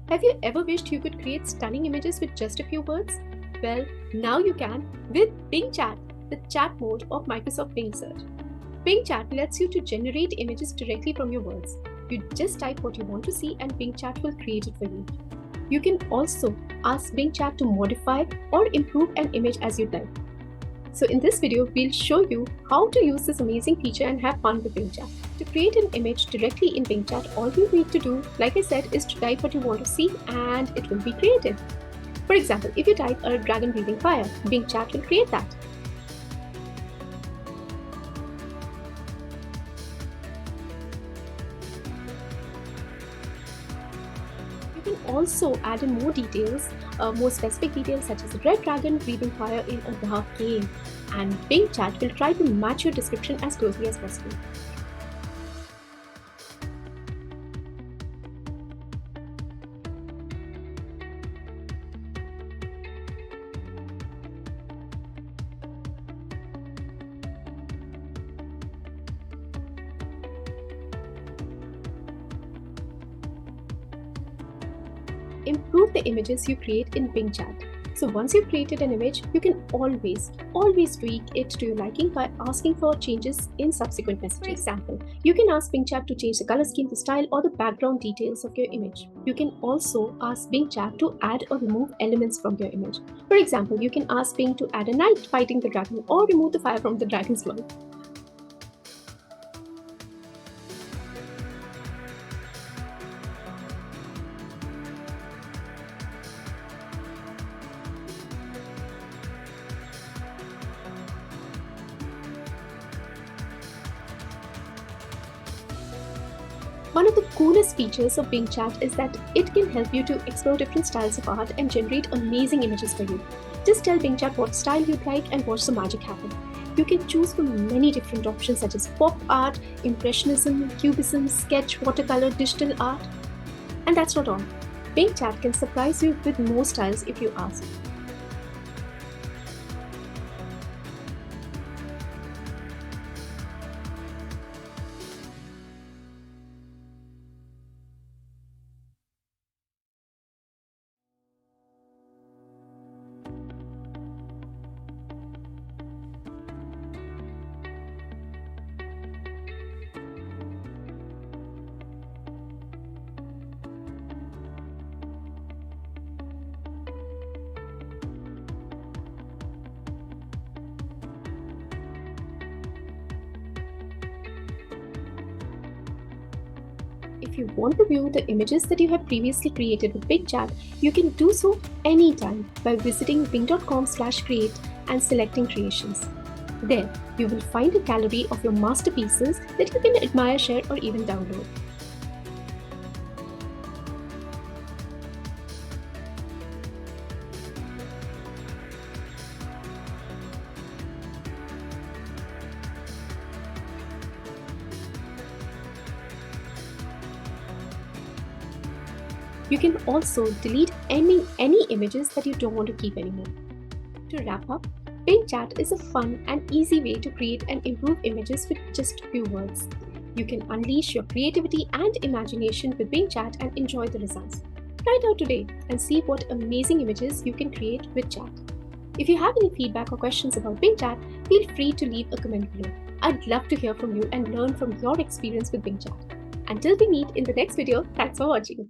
Have you ever wished you could create stunning images with just a few words? Well, now you can with Bing Chat, the chat mode of Microsoft Bing Search. Bing Chat lets you to generate images directly from your words. You just type what you want to see and Bing Chat will create it for you. You can also ask Bing Chat to modify or improve an image as you type. So in this video, we'll show you how to use this amazing feature and have fun with Bing Chat. To create an image directly in Bing Chat, all you need to do, like I said, is to type what you want to see and it will be created. For example, if you type a dragon breathing fire, Bing Chat will create that. You can also add in more details, more specific details such as a red dragon breathing fire in a dark cave, and Bing Chat will try to match your description as closely as possible. Improve the images you create in Bing Chat. So once you've created an image, you can always tweak it to your liking by asking for changes in subsequent messages. For example, you can ask Bing Chat to change the color scheme, the style, or the background details of your image. You can also ask Bing Chat to add or remove elements from your image. For example, you can ask Bing to add a knight fighting the dragon or remove the fire from the dragon's mouth. One of the coolest features of Bing Chat is that it can help you to explore different styles of art and generate amazing images for you. Just tell Bing Chat what style you'd like and watch the magic happen. You can choose from many different options such as pop art, impressionism, cubism, sketch, watercolor, digital art. And that's not all. Bing Chat can surprise you with more styles if you ask. If you want to view the images that you have previously created with Bing Chat, you can do so anytime by visiting bing.com/create and selecting creations. There, you will find a gallery of your masterpieces that you can admire, share, or even download. You can also delete any images that you don't want to keep anymore. To wrap up, Bing Chat is a fun and easy way to create and improve images with just a few words. You can unleash your creativity and imagination with Bing Chat and enjoy the results. Try it out today and see what amazing images you can create with Chat. If you have any feedback or questions about Bing Chat, feel free to leave a comment below. I'd love to hear from you and learn from your experience with Bing Chat. Until we meet in the next video, thanks for watching.